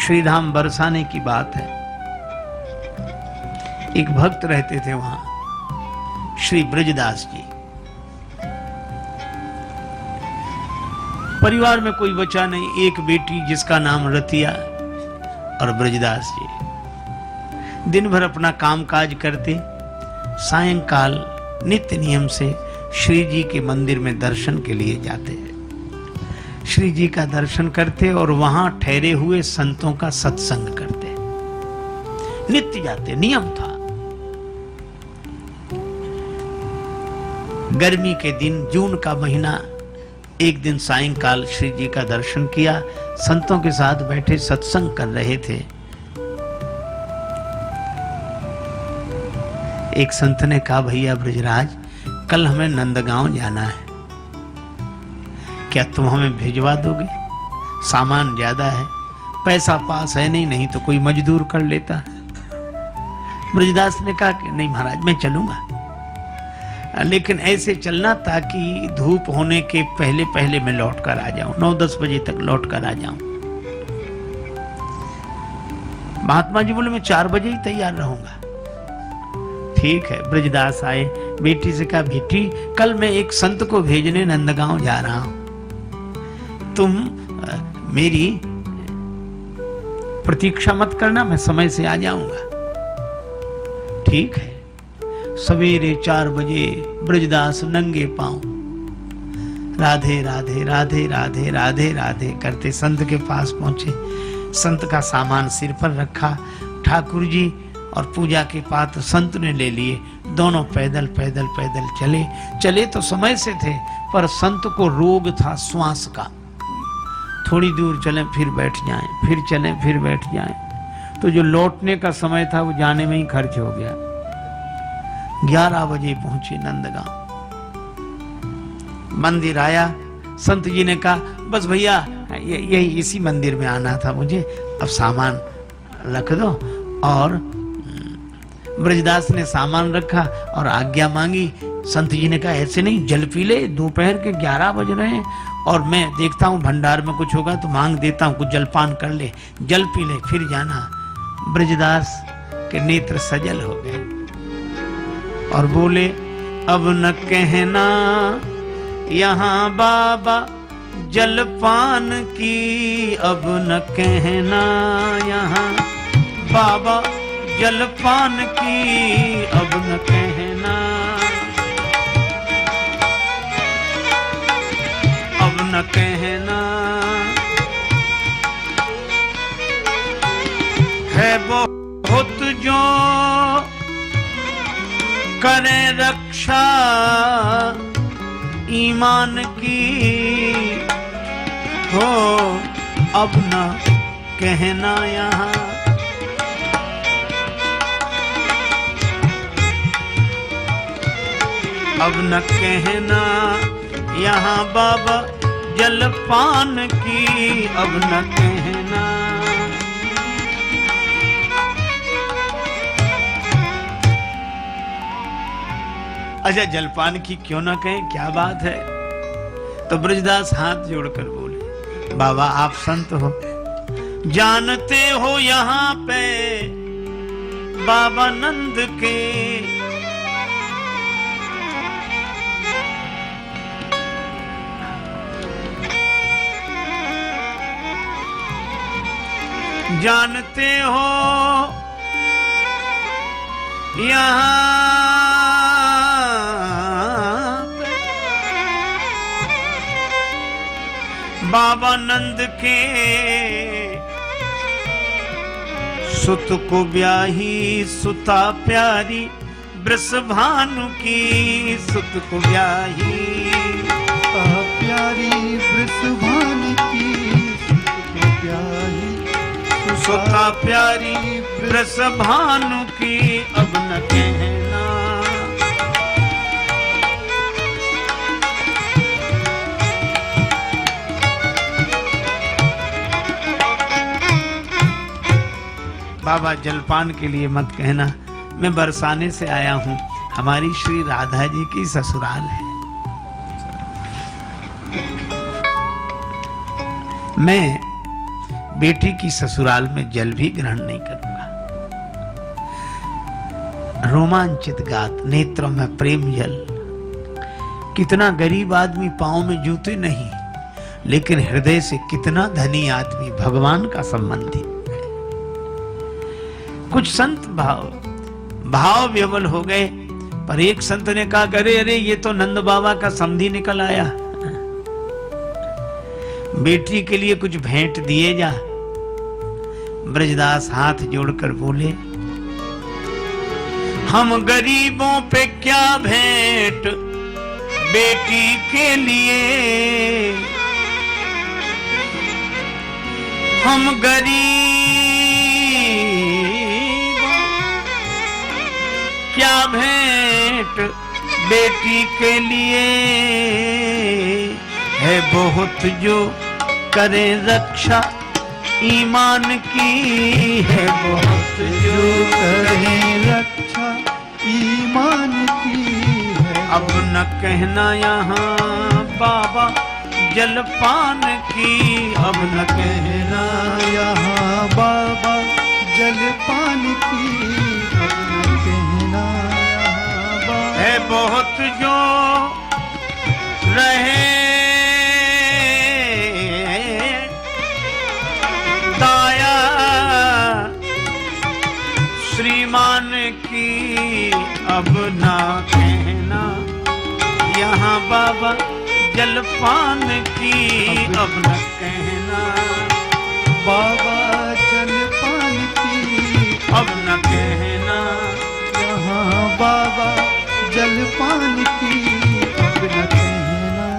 श्रीधाम बरसाने की बात है। एक भक्त रहते थे वहां, श्री ब्रजदास जी। परिवार में कोई बचा नहीं, एक बेटी जिसका नाम रतिया और ब्रजदास जी। दिन भर अपना कामकाज करते, सायंकाल नित्य नियम से श्री जी के मंदिर में दर्शन के लिए जाते हैं। श्री जी का दर्शन करते और वहां ठहरे हुए संतों का सत्संग करते। नित्य जाते, नियम था। गर्मी के दिन, जून का महीना, एक दिन सायंकाल श्री जी का दर्शन किया, संतों के साथ बैठे सत्संग कर रहे थे। एक संत ने कहा, भैया ब्रजराज, कल हमें नंदगांव जाना है, क्या तुम हमें भिजवा दोगे? सामान ज्यादा है, पैसा पास है नहीं तो कोई मजदूर कर लेता है। ब्रजदास ने कहा कि नहीं महाराज, मैं चलूंगा, लेकिन ऐसे चलना ताकि धूप होने के पहले पहले मैं लौट कर आ जाऊं, 9-10 बजे तक लौट कर आ जाऊं। महात्मा जी बोले, मैं 4 बजे ही तैयार रहूंगा। ठीक है। ब्रजदास आए, बेटी से कहा, बेटी कल मैं एक संत को भेजने नंदगांव जा रहा हूं, तुम मेरी प्रतीक्षा मत करना, मैं समय से आ जाऊंगा। ठीक है। सवेरे 4 बजे ब्रजदास नंगे पांव राधे राधे राधे राधे राधे राधे करते संत के पास पहुंचे। संत का सामान सिर पर रखा, ठाकुर जी और पूजा के पात्र संत ने ले लिए। दोनों पैदल पैदल पैदल चले। चले तो समय से थे, पर संत को रोग था श्वास का। थोड़ी दूर चले फिर बैठ जाएं, फिर चले फिर बैठ जाएं, तो जो लौटने का समय था वो जाने में ही खर्च हो गया। 11 बजे पहुंचे नंदगांव। मंदिर आया, संत जी ने कहा, बस भैया यही इसी मंदिर में आना था मुझे, अब सामान रख दो। और ब्रजदास ने सामान रखा और आज्ञा मांगी। संत जी ने कहा, ऐसे नहीं, जल पी ले, दोपहर के 11 बज रहे हैं और मैं देखता हूँ भंडार में कुछ होगा तो मांग देता हूँ, कुछ जलपान कर ले, जल पी ले फिर जाना। ब्रजदास के नेत्र सजल हो गए और बोले, अब न कहना यहाँ बाबा जलपान की, अब न कहना यहाँ बाबा जलपान की, अब न कहना, अब न कहना। है बहुत जो करे रक्षा ईमान की, हो अब न कहना यहाँ, अब न कहना यहाँ बाबा जलपान की, अब न कहना। अच्छा, जलपान की क्यों ना कहें, क्या बात है? तो ब्रजदास हाथ जोड़कर बोले, बाबा आप संत हो, जानते हो यहाँ पे बाबा नंद के जानते हो यहाँ बाबा नंद के सुत को ब्याही सुता प्यारी वृषभानु की, सुत को ब्याही प्यारी वृषभानु की, सुत को ब्याही सुता प्यारी वृषभानु की, अब न कहना। बाबा जलपान के लिए मत कहना, मैं बरसाने से आया हूं, हमारी श्री राधा जी की ससुराल है। मैं बेटी की ससुराल में जल भी ग्रहण नहीं करूंगा। रोमांचित गात नेत्रों में प्रेम जल। कितना गरीब आदमी पांव में जूते नहीं, लेकिन हृदय से कितना धनी आदमी भगवान का संबंधी। कुछ संत भाव विवल हो गए, पर एक संत ने कहा, अरे अरे ये तो नंद बाबा का समधी निकल आया, बेटी के लिए कुछ भेंट दिए जा। ब्रजदास हाथ जोड़कर बोले, हम गरीबों पे क्या भेंट बेटी के लिए, हम गरीब क्या भेंट बेटी के लिए, है बहुत जो करे रक्षा ईमान की, है बहुत जो करे रक्षा ईमान की है। अब न कहना यहाँ बाबा जलपान की, अब न कहना यहाँ बाबा जलपान की, अब न कहना यहाँ बाबा। है बहुत जो रहे दाया श्रीमान की, अब ना कहना यहाँ बाबा जलपान की, अब न कहना बाबा जलपान की, अब न कहना यहाँ बाबा जलपान की, अब न कहना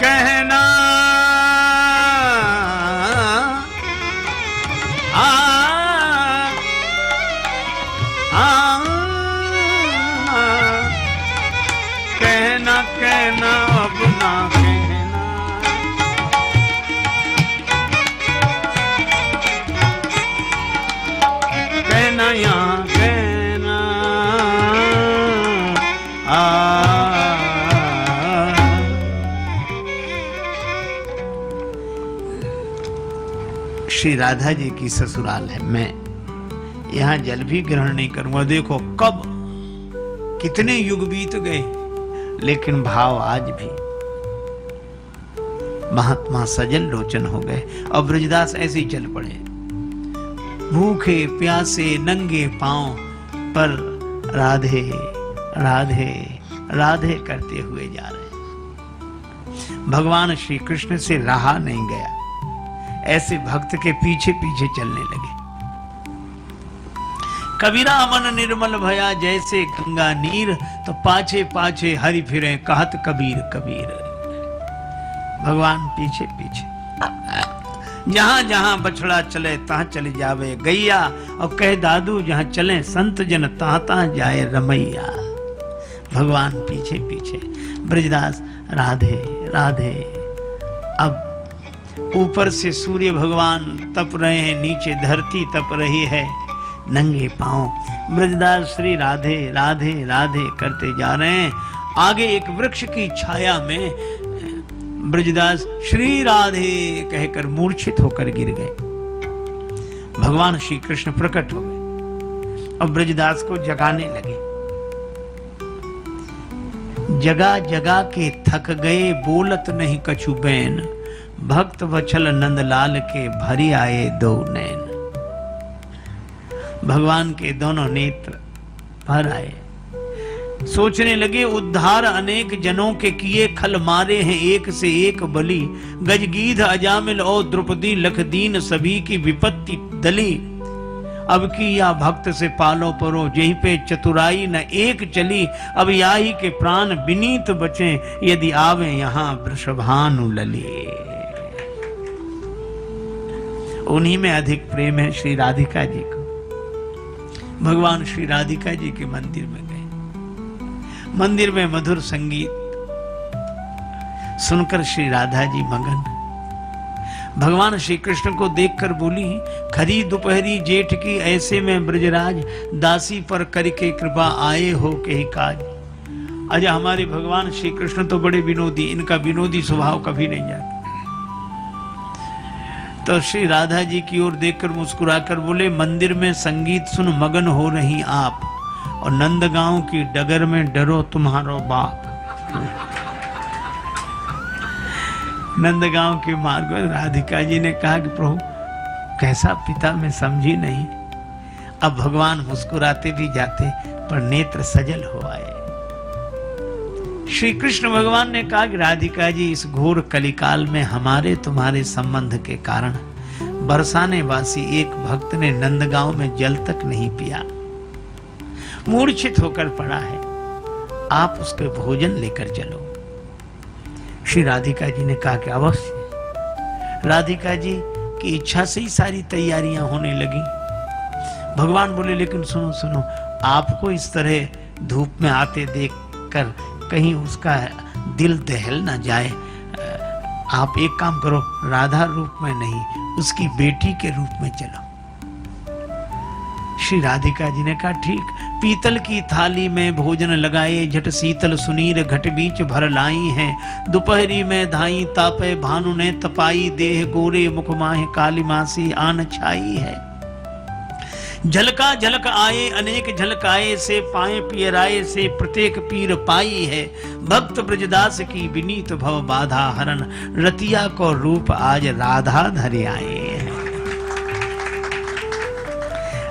कहना कहना अब ना कहना, कहना यहाँ कहना श्री राधा जी की ससुराल है, मैं यहाँ जल भी ग्रहण नहीं करूंगा। देखो कब कितने युग बीत गए, लेकिन भाव आज भी महात्मा सजल लोचन हो गए। और ब्रजदास ऐसे ही चल पड़े, भूखे प्यासे नंगे पांव पर राधे राधे राधे करते हुए जा रहे। भगवान श्री कृष्ण से रहा नहीं गया, ऐसे भक्त के पीछे पीछे चलने लगे। कबीरा मन निर्मल भया जैसे गंगा नीर, तो पाछे पाछे हरि फिरे कहत कबीर कबीर। भगवान पीछे पीछे, जहां जहां बछड़ा चले तहां चले जावे गैया, और कह दादू जहां चले संत जन तहां तहां जाए रमैया। भगवान पीछे पीछे, ब्रजदास राधे राधे। अब ऊपर से सूर्य भगवान तप रहे हैं, नीचे धरती तप रही है, नंगे पांव ब्रजदास श्री राधे राधे राधे करते जा रहे हैं। आगे एक वृक्ष की छाया में ब्रजदास श्री राधे कहकर मूर्छित होकर गिर गए। भगवान श्री कृष्ण प्रकट हो गए और ब्रजदास को जगाने लगे। जगा जगा के थक गए, बोलत नहीं कछु बैन, भक्त वछल नंदलाल के भरी आए दो नैन। भगवान के दोनों नेत्र भर आए। सोचने लगे, उद्धार अनेक जनों के किए, खल मारे हैं एक से एक बलि। गजगीध अजामिल और द्रौपदी लख दीन, सभी की विपत्ति दली। अब की या भक्त से पालो परो, जही पे चतुराई न एक चली। अब याही के प्राण विनीत बचे, यदि आवे यहाँ वृषभानु लली। उन्हीं में अधिक प्रेम है श्री राधिका जी को। भगवान श्री राधिका जी के मंदिर में गए। मंदिर में मधुर संगीत सुनकर श्री राधा जी मगन। भगवान श्री कृष्ण को देखकर बोली, खरी दोपहरी जेठ की ऐसे में ब्रजराज, दासी पर करके कृपा आए हो के ही काज। अजय हमारे भगवान श्री कृष्ण तो बड़े विनोदी, इनका विनोदी स्वभाव कभी नहीं जाता। तो श्री राधा जी की ओर देखकर मुस्कुराकर बोले, मंदिर में संगीत सुन मगन हो रही आप, और नंदगांव की डगर में डरो तुम्हारो बाप। नंदगांव के मार्ग में राधिका जी ने कहा कि प्रभु कैसा पिता मैं समझी नहीं। अब भगवान मुस्कुराते भी जाते पर नेत्र सजल हो आए। श्री कृष्ण भगवान ने कहा कि राधिका जी, इस घोर कलिकाल में हमारे तुम्हारे संबंध के कारण बरसाने वासी एक भक्त ने नंदगांव में जल तक नहीं पिया, मूर्छित होकर पड़ा है, आप उसके भोजन लेकर चलो। श्री राधिका जी ने कहा कि अवश्य। राधिका जी की इच्छा से ही सारी तैयारियां होने लगी। भगवान बोले, लेकिन सुनो सुनो, आपको इस तरह धूप में आते देखकर कहीं उसका दिल दहल ना जाए, आप एक काम करो, राधा रूप में नहीं, उसकी बेटी के रूप में चलो। श्री राधिका जी ने कहा ठीक। पीतल की थाली में भोजन लगाए, झट शीतल सुनीर घट बीच भर लाई है। दोपहरी में धाई तापे भानु ने तपाई, देह गोरे मुख माहे काली मासी आन छाई है। झलका झलक आए अनेक झलकाए, से पाए पियराए से प्रत्येक पीर पाई है। भक्त ब्रजदास की विनीत भव बाधा हरण, रतिया को रूप आज राधा धरे आए हैं।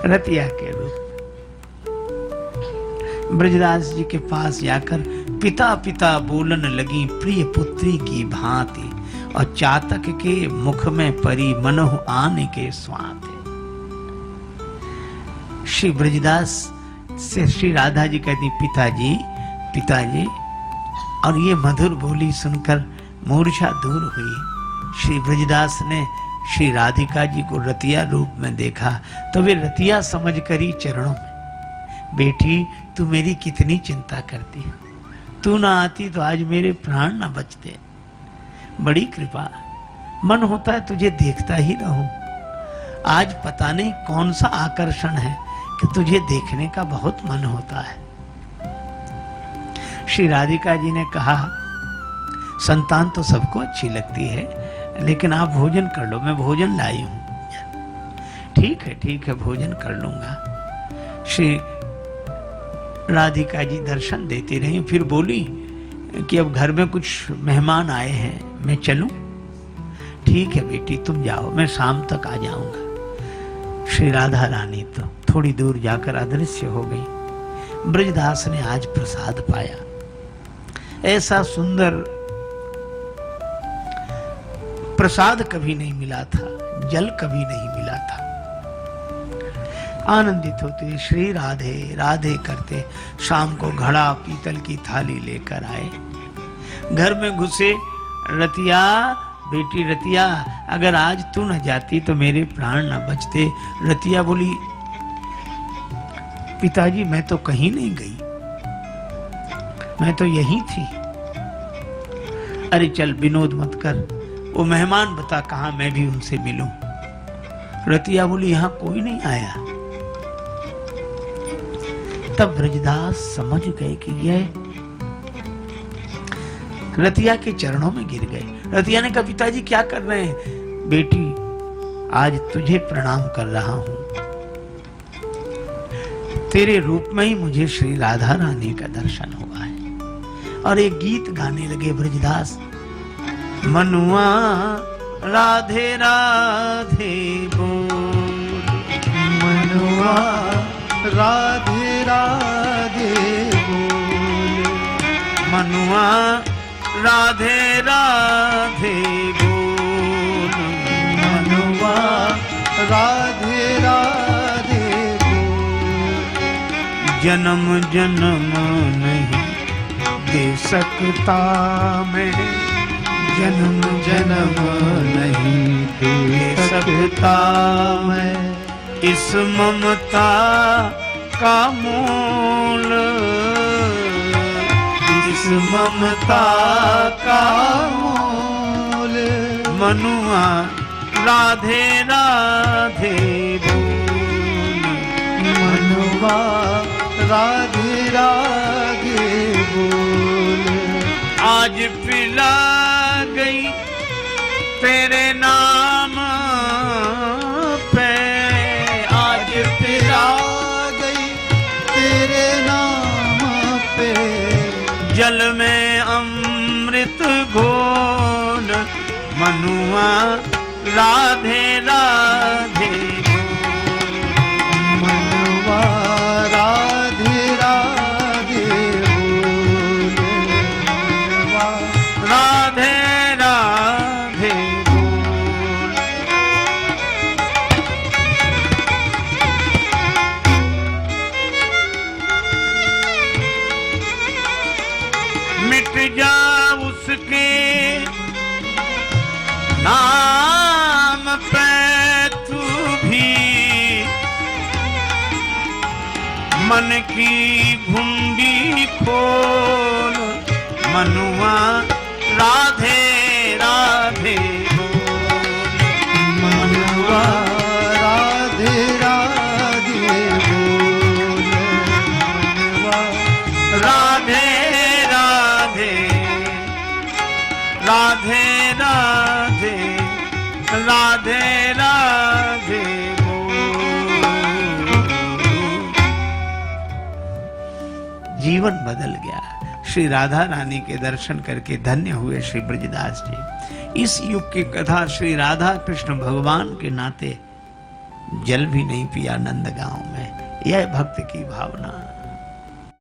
रतिया के रूप ब्रजदास जी के पास जाकर पिता पिता बोलन लगी, प्रिय पुत्री की भांति, और चातक के मुख में परी मनहु आने के स्वाद। श्री ब्रजदास से श्री राधा जी कहती, पिताजी पिताजी, और ये मधुर बोली सुनकर मूर्छा दूर हुई। श्री ब्रजदास ने श्री राधिका जी को रतिया रूप में देखा तो वे रतिया समझ करी चरणों में, बेटी तू मेरी कितनी चिंता करती है, तू ना आती तो आज मेरे प्राण ना बचते। बड़ी कृपा, मन होता है तुझे देखता ही रहूं। आज पता नहीं कौन सा आकर्षण है कि तुझे देखने का बहुत मन होता है। श्री राधिका जी ने कहा, संतान तो सबको अच्छी लगती है, लेकिन आप भोजन कर लो, मैं भोजन लाई हूं। ठीक है भोजन कर लूंगा। श्री राधिका जी दर्शन देती रही, फिर बोली कि अब घर में कुछ मेहमान आए हैं, मैं चलूं? ठीक है बेटी तुम जाओ, मैं शाम तक आ जाऊंगा। श्री राधा रानी तो थोड़ी दूर जाकर अदृश्य हो गई। ब्रजदास ने आज प्रसाद पाया, ऐसा सुंदर प्रसाद कभी नहीं मिला था, जल कभी नहीं मिला था। आनंदित होते श्री राधे राधे करते शाम को घड़ा पीतल की थाली लेकर आए। घर में घुसे, रतिया बेटी रतिया, अगर आज तू न जाती तो मेरे प्राण न बचते। रतिया बोली, पिताजी मैं तो कहीं नहीं गई, मैं तो यहीं थी। अरे चल विनोद मत कर, वो मेहमान बता कहां, मैं भी उनसे मिलूं। रतिया बोली, यहां कोई नहीं आया। तब ब्रजदास समझ गए कि यह रतिया के चरणों में गिर गए। रतिया ने कहा, पिताजी क्या कर रहे हैं? बेटी आज तुझे प्रणाम कर रहा हूं, तेरे रूप में ही मुझे श्री राधा रानी का दर्शन हुआ है। और एक गीत गाने लगे ब्रजदास, मनुआ राधे राधे बोल, मनुआ राधे राधे बोल, मनुआ राधे राधे बोल, मनुआ राधे राधे बोल, जन्म जन्म नहीं दे सकता मैं, जन्म जन्म नहीं दे सकता मैं, इस ममता का मोल, इस ममता का मोल, मनुआ राधे राधे बोल, मनुआ राधे राधे बोल, आज पिला गई तेरे नाम मनुआ राधे राधे मनवा राधे राधे बोले, मनवा राधे राधे मिट जा उसके नाम पे तू भी मन की घुंडी खोल मनुआ राधे राधे मनवा राधे राधे बोले, मनवा राधे राधे राधे राधे राधे राधे जीवन बदल गया। श्री राधा रानी के दर्शन करके धन्य हुए श्री ब्रजदास जी। इस युग की कथा श्री राधा कृष्ण भगवान के नाते जल भी नहीं पिया नंद गांव में, यह भक्त की भावना।